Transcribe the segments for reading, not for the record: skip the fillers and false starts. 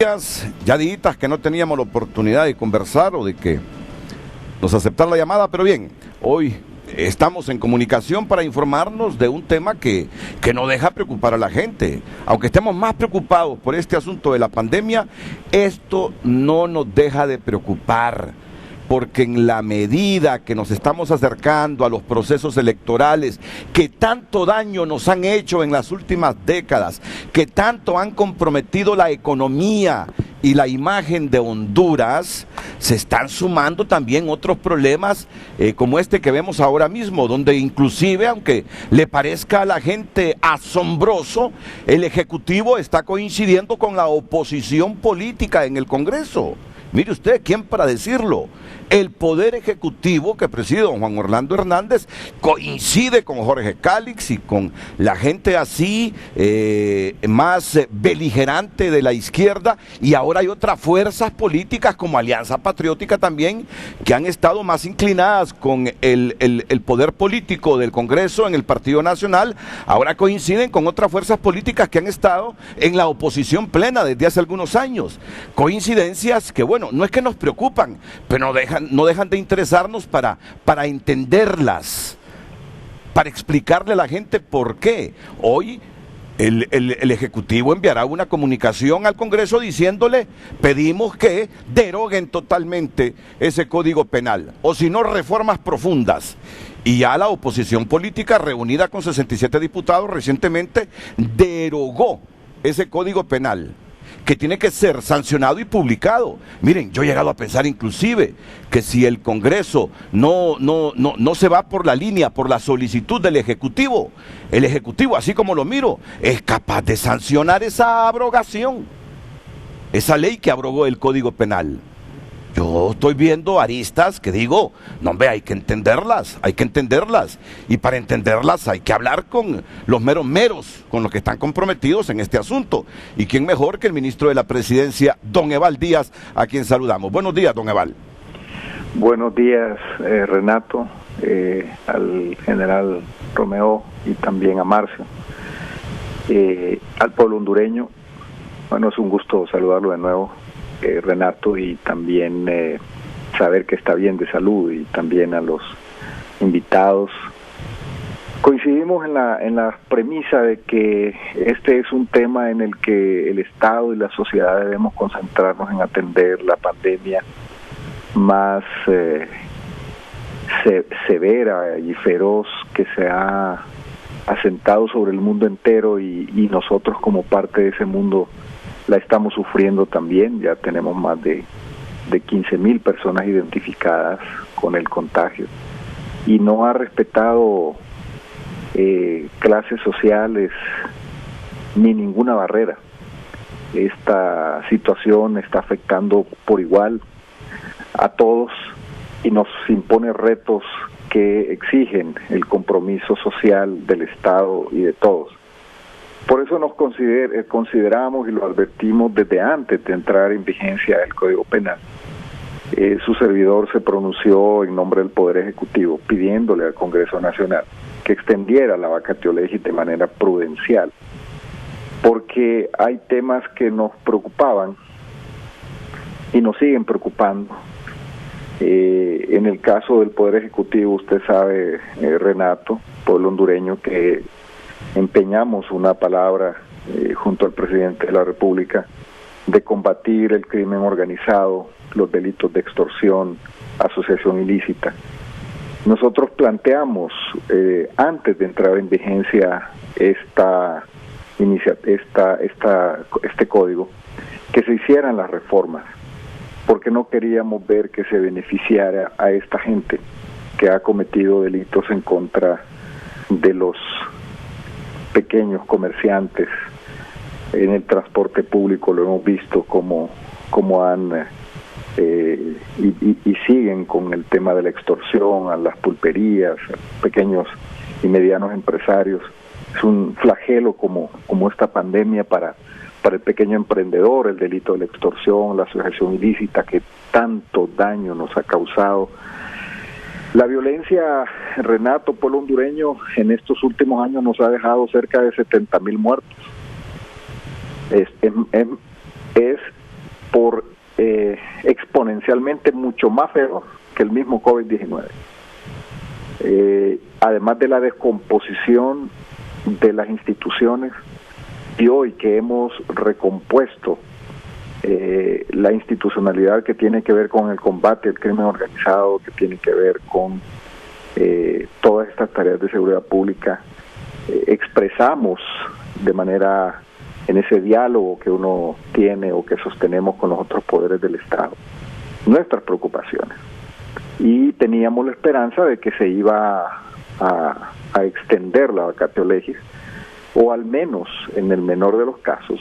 Ya días que no teníamos la oportunidad de conversar o de que nos aceptar la llamada, pero bien, hoy estamos en comunicación para informarnos de un tema que no deja preocupar a la gente. Aunque estemos más preocupados por este asunto de la pandemia, esto no nos deja de preocupar. Porque en la medida que nos estamos acercando a los procesos electorales que tanto daño nos han hecho en las últimas décadas, que tanto han comprometido la economía y la imagen de Honduras, se están sumando también otros problemas como este que vemos ahora mismo, donde inclusive, aunque le parezca a la gente asombroso, el Ejecutivo está coincidiendo con la oposición política en el Congreso. Mire usted, ¿quién para decirlo? El Poder Ejecutivo que preside don Juan Orlando Hernández coincide con Jorge Cálix y con la gente así más beligerante de la izquierda, y ahora hay otras fuerzas políticas como Alianza Patriótica también que han estado más inclinadas con el poder político del Congreso en el Partido Nacional. Ahora coinciden con otras fuerzas políticas que han estado en la oposición plena desde hace algunos años. Coincidencias que, bueno, no es que nos preocupan, pero no dejan de interesarnos para entenderlas, para explicarle a la gente por qué. Hoy el Ejecutivo enviará una comunicación al Congreso diciéndole: pedimos que deroguen totalmente ese Código Penal, o si no, reformas profundas. Y ya la oposición política, reunida con 67 diputados, recientemente derogó ese Código Penal, que tiene que ser sancionado y publicado. Miren, yo he llegado a pensar inclusive que si el Congreso no se va por la línea, por la solicitud del Ejecutivo, el Ejecutivo, así como lo miro, es capaz de sancionar esa abrogación, esa ley que abrogó el Código Penal. Yo estoy viendo aristas que digo, no, hombre, hay que entenderlas, y para entenderlas hay que hablar con los meros, con los que están comprometidos en este asunto. ¿Y quién mejor que el ministro de la Presidencia, don Eval Díaz, a quien saludamos? Buenos días, don Eval. Buenos días, Renato, al general Romeo y también a Marcio, al pueblo hondureño. Bueno, es un gusto saludarlo de nuevo, Renato, y también saber que está bien de salud, y también a los invitados. Coincidimos en la premisa de que este es un tema en el que el Estado y la sociedad debemos concentrarnos en atender la pandemia más severa y feroz que se ha asentado sobre el mundo entero, y nosotros como parte de ese mundo la estamos sufriendo también. Ya tenemos más de 15,000 personas identificadas con el contagio, y no ha respetado clases sociales ni ninguna barrera. Esta situación está afectando por igual a todos y nos impone retos que exigen el compromiso social del Estado y de todos. Por eso nos consideramos y lo advertimos desde antes de entrar en vigencia el Código Penal. Su servidor se pronunció en nombre del Poder Ejecutivo pidiéndole al Congreso Nacional que extendiera la vacatio legis de manera prudencial, porque hay temas que nos preocupaban y nos siguen preocupando. En el caso del Poder Ejecutivo, usted sabe, Renato, pueblo hondureño, que empeñamos una palabra junto al presidente de la República de combatir el crimen organizado, los delitos de extorsión, asociación ilícita. Nosotros planteamos, antes de entrar en vigencia este código, que se hicieran las reformas, porque no queríamos ver que se beneficiara a esta gente que ha cometido delitos en contra de los pequeños comerciantes. En el transporte público lo hemos visto como han y siguen con el tema de la extorsión a las pulperías, a pequeños y medianos empresarios. Es un flagelo como esta pandemia para el pequeño emprendedor, el delito de la extorsión, la asociación ilícita, que tanto daño nos ha causado. La violencia, Renato, pueblo hondureño, en estos últimos años nos ha dejado cerca de 70,000 muertos. Es por exponencialmente mucho más feroz que el mismo COVID-19. Además de la descomposición de las instituciones, y hoy que hemos recompuesto la institucionalidad que tiene que ver con el combate al crimen organizado, que tiene que ver con todas estas tareas de seguridad pública, expresamos de manera, en ese diálogo que uno tiene o que sostenemos con los otros poderes del Estado, nuestras preocupaciones. Y teníamos la esperanza de que se iba a extender la vacatio legis, o al menos, en el menor de los casos,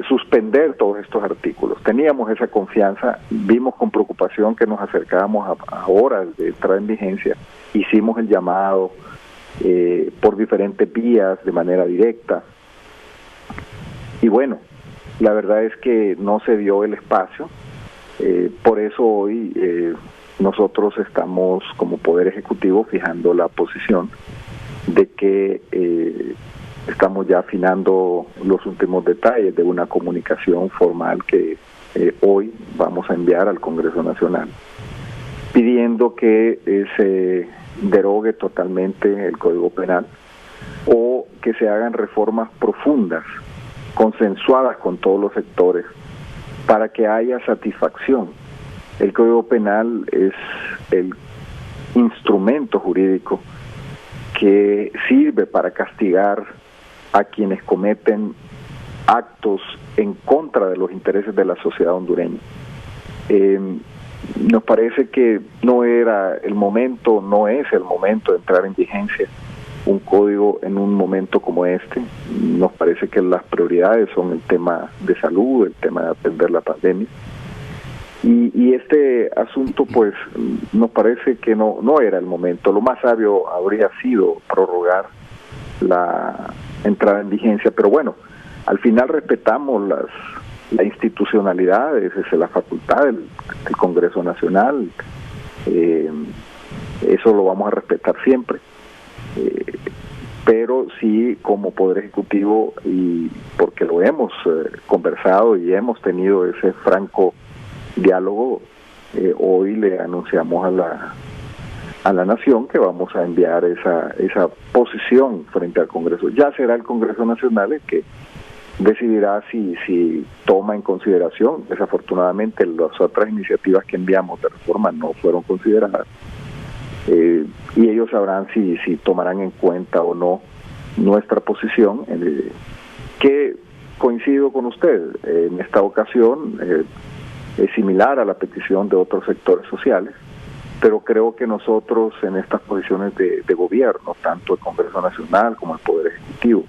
suspender todos estos artículos. Teníamos esa confianza, vimos con preocupación que nos acercábamos a horas de entrar en vigencia, hicimos el llamado por diferentes vías, de manera directa, y bueno, la verdad es que no se dio el espacio. Por eso hoy nosotros estamos como Poder Ejecutivo fijando la posición de que estamos ya afinando los últimos detalles de una comunicación formal que hoy vamos a enviar al Congreso Nacional, pidiendo que se derogue totalmente el Código Penal o que se hagan reformas profundas, consensuadas con todos los sectores, para que haya satisfacción. El Código Penal es el instrumento jurídico que sirve para castigar a quienes cometen actos en contra de los intereses de la sociedad hondureña. Nos parece que no era el momento, no es el momento de entrar en vigencia un código en un momento como este. Nos parece que las prioridades son el tema de salud, el tema de atender la pandemia. Y este asunto, pues, nos parece que no era el momento. Lo más sabio habría sido prorrogar la entrada en vigencia, pero bueno, al final respetamos la institucionalidad, esa es la facultad del Congreso Nacional, eso lo vamos a respetar siempre, pero sí como Poder Ejecutivo, y porque lo hemos conversado y hemos tenido ese franco diálogo, hoy le anunciamos a la Nación que vamos a enviar esa posición frente al Congreso. Ya será el Congreso Nacional el que decidirá si toma en consideración. Desafortunadamente las otras iniciativas que enviamos de reforma no fueron consideradas, y ellos sabrán si tomarán en cuenta o no nuestra posición, que coincido con usted, en esta ocasión es similar a la petición de otros sectores sociales, pero creo que nosotros en estas posiciones de gobierno, tanto el Congreso Nacional como el Poder Ejecutivo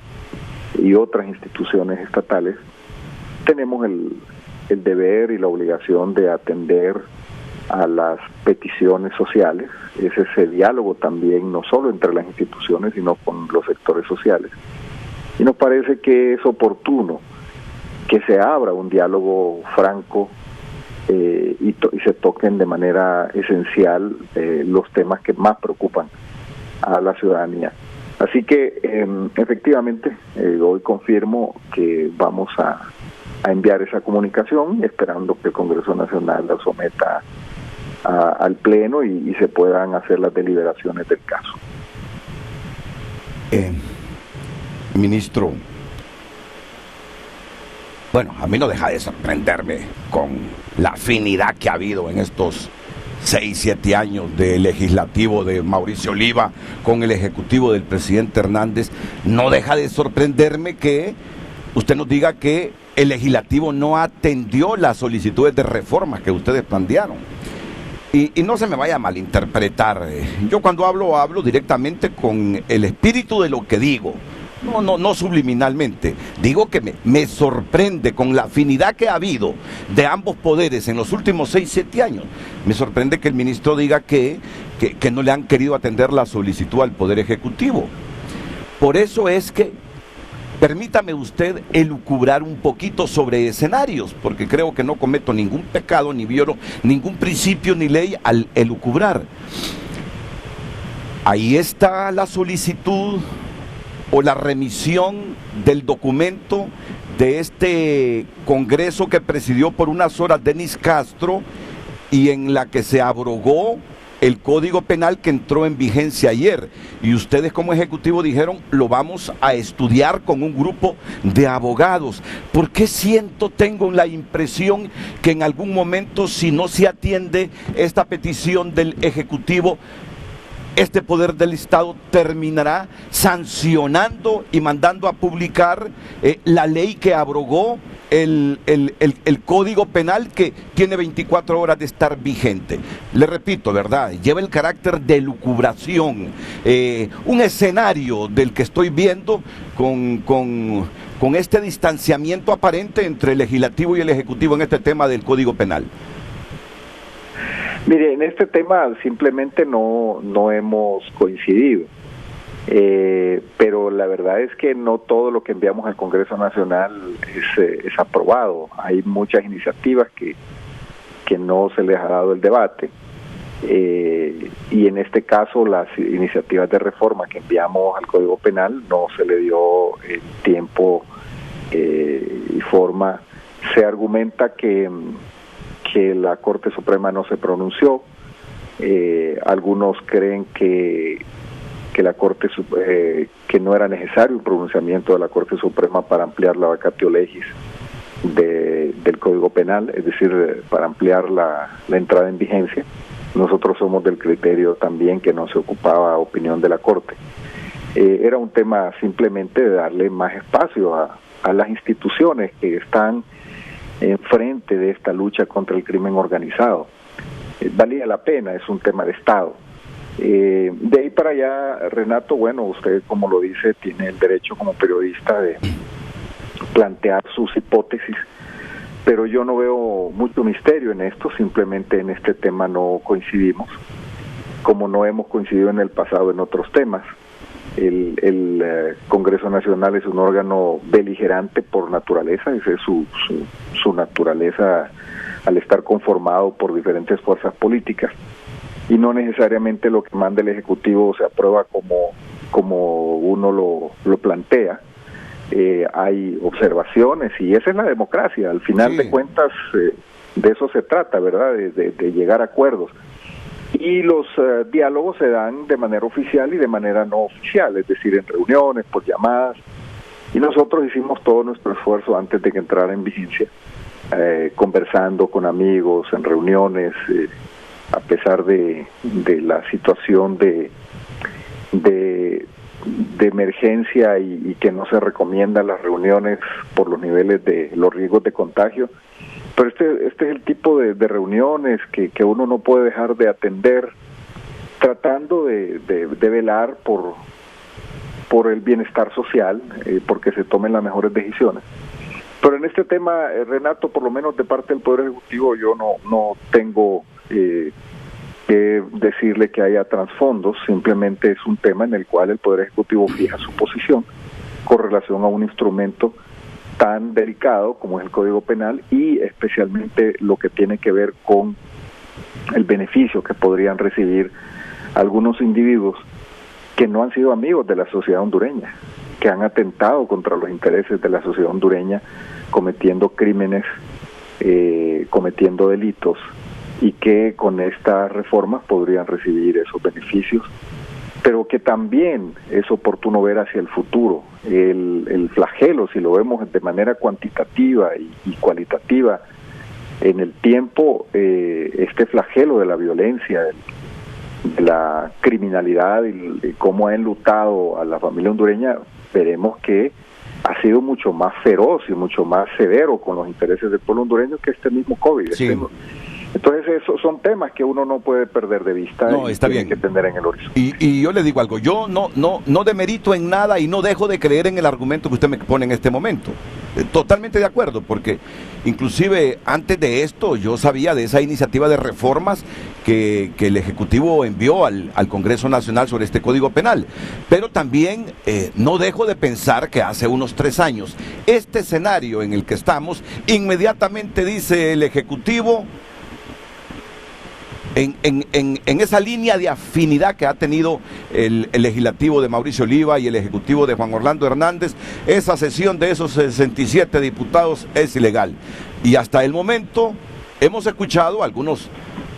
y otras instituciones estatales, tenemos el deber y la obligación de atender a las peticiones sociales. Es ese diálogo también, no solo entre las instituciones, sino con los sectores sociales. Y nos parece que es oportuno que se abra un diálogo franco y se toquen de manera esencial los temas que más preocupan a la ciudadanía. Así que efectivamente hoy confirmo que vamos a enviar esa comunicación, esperando que el Congreso Nacional la someta al Pleno y se puedan hacer las deliberaciones del caso. Ministro, bueno, a mí no deja de sorprenderme con la afinidad que ha habido en estos 6, 7 años de legislativo de Mauricio Oliva con el ejecutivo del presidente Hernández. No deja de sorprenderme que usted nos diga que el legislativo no atendió las solicitudes de reformas que ustedes plantearon. Y no se me vaya a malinterpretar. Yo cuando hablo directamente con el espíritu de lo que digo. No subliminalmente. Digo que me sorprende con la afinidad que ha habido de ambos poderes en los últimos 6, 7 años. Me sorprende que el ministro diga que no le han querido atender la solicitud al Poder Ejecutivo. Por eso es que, permítame usted elucubrar un poquito sobre escenarios, porque creo que no cometo ningún pecado, ni violo ningún principio ni ley al elucubrar. Ahí está la solicitud o la remisión del documento de este congreso que presidió por unas horas Denis Castro y en la que se abrogó el Código Penal que entró en vigencia ayer, y ustedes como ejecutivo dijeron lo vamos a estudiar con un grupo de abogados. ¿Por qué tengo la impresión que en algún momento, si no se atiende esta petición del ejecutivo, este poder del Estado terminará sancionando y mandando a publicar la ley que abrogó el Código Penal, que tiene 24 horas de estar vigente? Le repito, ¿verdad? Lleva el carácter de lucubración, un escenario del que estoy viendo con este distanciamiento aparente entre el legislativo y el ejecutivo en este tema del Código Penal. Mire, en este tema simplemente no hemos coincidido, pero la verdad es que no todo lo que enviamos al Congreso Nacional es aprobado. Hay muchas iniciativas que no se les ha dado el debate, y en este caso las iniciativas de reforma que enviamos al Código Penal no se le dio el tiempo y forma. Se argumenta que la Corte Suprema no se pronunció. Algunos creen que la Corte que no era necesario un pronunciamiento de la Corte Suprema para ampliar la vacatio legis del Código Penal, es decir, para ampliar la entrada en vigencia. Nosotros somos del criterio también que no se ocupaba opinión de la Corte. Era un tema simplemente de darle más espacio a las instituciones que están enfrente de esta lucha contra el crimen organizado. Valía la pena, es un tema de Estado. De ahí para allá, Renato, bueno, usted, como lo dice, tiene el derecho como periodista de plantear sus hipótesis, pero yo no veo mucho misterio en esto. Simplemente en este tema no coincidimos, como no hemos coincidido en el pasado en otros temas. El Congreso Nacional es un órgano beligerante por naturaleza, esa es su naturaleza al estar conformado por diferentes fuerzas políticas, y no necesariamente lo que manda el Ejecutivo se aprueba como uno lo plantea. Hay observaciones, y esa es la democracia. Al final de cuentas, de eso se trata, ¿verdad? De llegar a acuerdos. Y los diálogos se dan de manera oficial y de manera no oficial, es decir, en reuniones, por llamadas. Y nosotros hicimos todo nuestro esfuerzo antes de que entrara en vigencia, conversando con amigos, en reuniones, a pesar de la situación de emergencia y que no se recomiendan las reuniones por los niveles de los riesgos de contagio. Pero este es el tipo de reuniones que uno no puede dejar de atender, tratando de velar por el bienestar social, porque se tomen las mejores decisiones. Pero en este tema, Renato, por lo menos de parte del Poder Ejecutivo, yo no tengo que decirle que haya trasfondos. Simplemente es un tema en el cual el Poder Ejecutivo fija su posición con relación a un instrumento tan delicado como es el Código Penal, y especialmente lo que tiene que ver con el beneficio que podrían recibir algunos individuos que no han sido amigos de la sociedad hondureña, que han atentado contra los intereses de la sociedad hondureña, cometiendo crímenes, cometiendo delitos, y que con estas reformas podrían recibir esos beneficios, pero que también es oportuno ver hacia el futuro. El flagelo, si lo vemos de manera cuantitativa y cualitativa en el tiempo, este flagelo de la violencia, de la criminalidad y cómo ha enlutado a la familia hondureña, veremos que ha sido mucho más feroz y mucho más severo con los intereses del pueblo hondureño que este mismo COVID. Sí. Entonces esos son temas que uno no puede perder de vista, no, y está tiene bien que tener en el horizonte. Y yo le digo algo, yo no demerito en nada y no dejo de creer en el argumento que usted me pone en este momento. Totalmente de acuerdo, porque inclusive antes de esto yo sabía de esa iniciativa de reformas que el Ejecutivo envió al Congreso Nacional sobre este Código Penal. Pero también no dejo de pensar que hace unos 3 años, este escenario en el que estamos, inmediatamente dice el Ejecutivo: en esa línea de afinidad que ha tenido el legislativo de Mauricio Oliva y el ejecutivo de Juan Orlando Hernández, esa sesión de esos 67 diputados es ilegal. Y hasta el momento hemos escuchado a algunos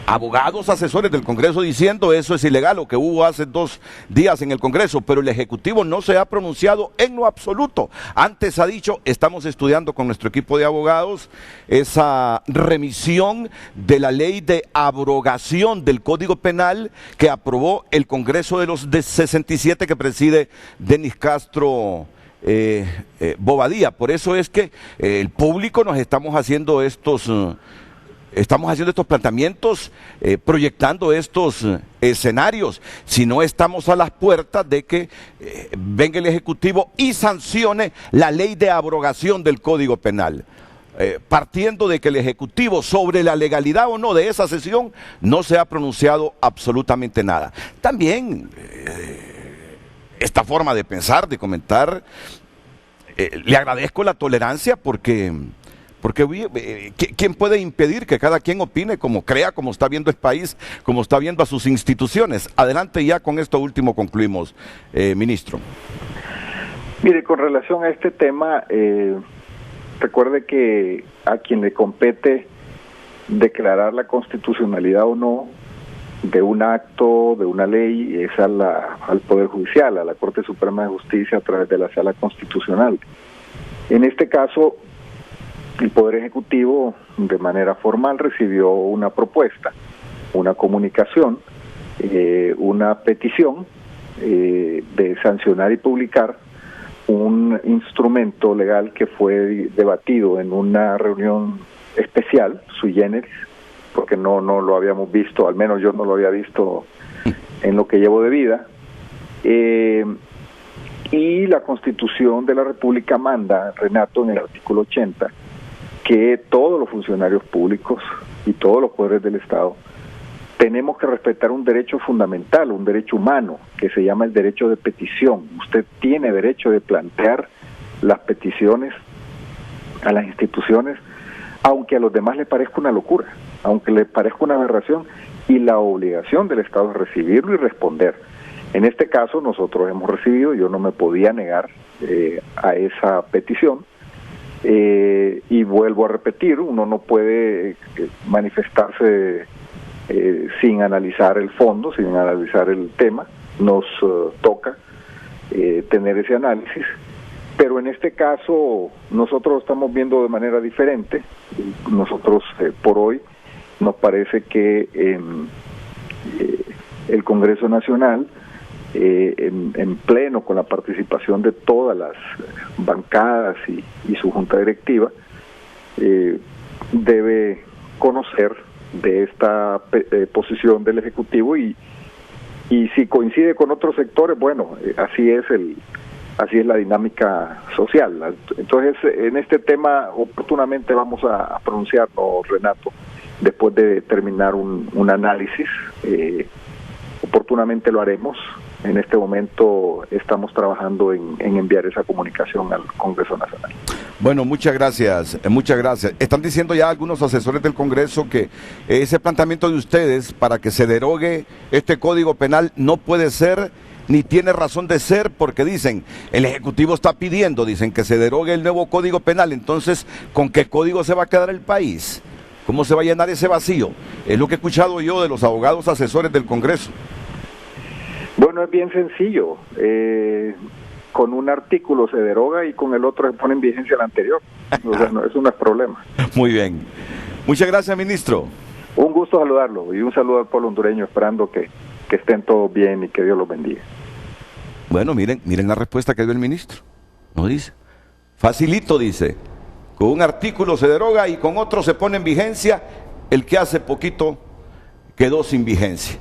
abogados asesores del Congreso diciendo eso es ilegal, lo que hubo hace 2 días en el Congreso, pero el Ejecutivo no se ha pronunciado en lo absoluto. Antes ha dicho, estamos estudiando con nuestro equipo de abogados esa remisión de la ley de abrogación del Código Penal que aprobó el Congreso de los 67 que preside Denis Castro Bobadilla. Por eso es que el público nos estamos haciendo estos planteamientos, proyectando estos escenarios. Si no, estamos a las puertas de que venga el Ejecutivo y sancione la ley de abrogación del Código Penal. Partiendo de que el Ejecutivo sobre la legalidad o no de esa sesión no se ha pronunciado absolutamente nada. También esta forma de pensar, de comentar, le agradezco la tolerancia porque ¿quién puede impedir que cada quien opine como crea, como está viendo el país, como está viendo a sus instituciones? Adelante, ya con esto último concluimos, ministro. Mire, con relación a este tema, recuerde que a quien le compete declarar la constitucionalidad o no de un acto, de una ley, es al Poder Judicial, a la Corte Suprema de Justicia a través de la Sala Constitucional. En este caso, el Poder Ejecutivo, de manera formal, recibió una propuesta, una comunicación, una petición de sancionar y publicar un instrumento legal que fue debatido en una reunión especial, sui generis, porque no lo habíamos visto, al menos yo no lo había visto en lo que llevo de vida. Y la Constitución de la República manda, Renato, en el artículo 80, que todos los funcionarios públicos y todos los poderes del Estado tenemos que respetar un derecho fundamental, un derecho humano, que se llama el derecho de petición. Usted tiene derecho de plantear las peticiones a las instituciones, aunque a los demás le parezca una locura, aunque le parezca una aberración, y la obligación del Estado es recibirlo y responder. En este caso nosotros hemos recibido, yo no me podía negar a esa petición, y vuelvo a repetir, uno no puede manifestarse sin analizar el fondo, sin analizar el tema. Nos toca tener ese análisis, pero en este caso nosotros lo estamos viendo de manera diferente. Nosotros por hoy nos parece que el Congreso Nacional, en pleno, con la participación de todas las bancadas y su junta directiva, debe conocer de esta posición del Ejecutivo y si coincide con otros sectores, bueno, así es la dinámica social. Entonces, en este tema oportunamente vamos a pronunciarnos, Renato, después de terminar un análisis. Oportunamente lo haremos. En este momento estamos trabajando en enviar esa comunicación al Congreso Nacional. Bueno, muchas gracias, muchas gracias. Están diciendo ya algunos asesores del Congreso que ese planteamiento de ustedes para que se derogue este Código Penal no puede ser ni tiene razón de ser, porque dicen, el Ejecutivo está pidiendo, dicen, que se derogue el nuevo Código Penal. Entonces, ¿con qué código se va a quedar el país? ¿Cómo se va a llenar ese vacío? Es lo que he escuchado yo de los abogados asesores del Congreso. Bueno, es bien sencillo. Con un artículo se deroga y con el otro se pone en vigencia el anterior. O sea, eso no es problema. Muy bien. Muchas gracias, ministro. Un gusto saludarlo y un saludo al pueblo hondureño, esperando que estén todos bien y que Dios los bendiga. Bueno, miren la respuesta que dio el ministro. No dice. Facilito, dice. Con un artículo se deroga y con otro se pone en vigencia el que hace poquito quedó sin vigencia.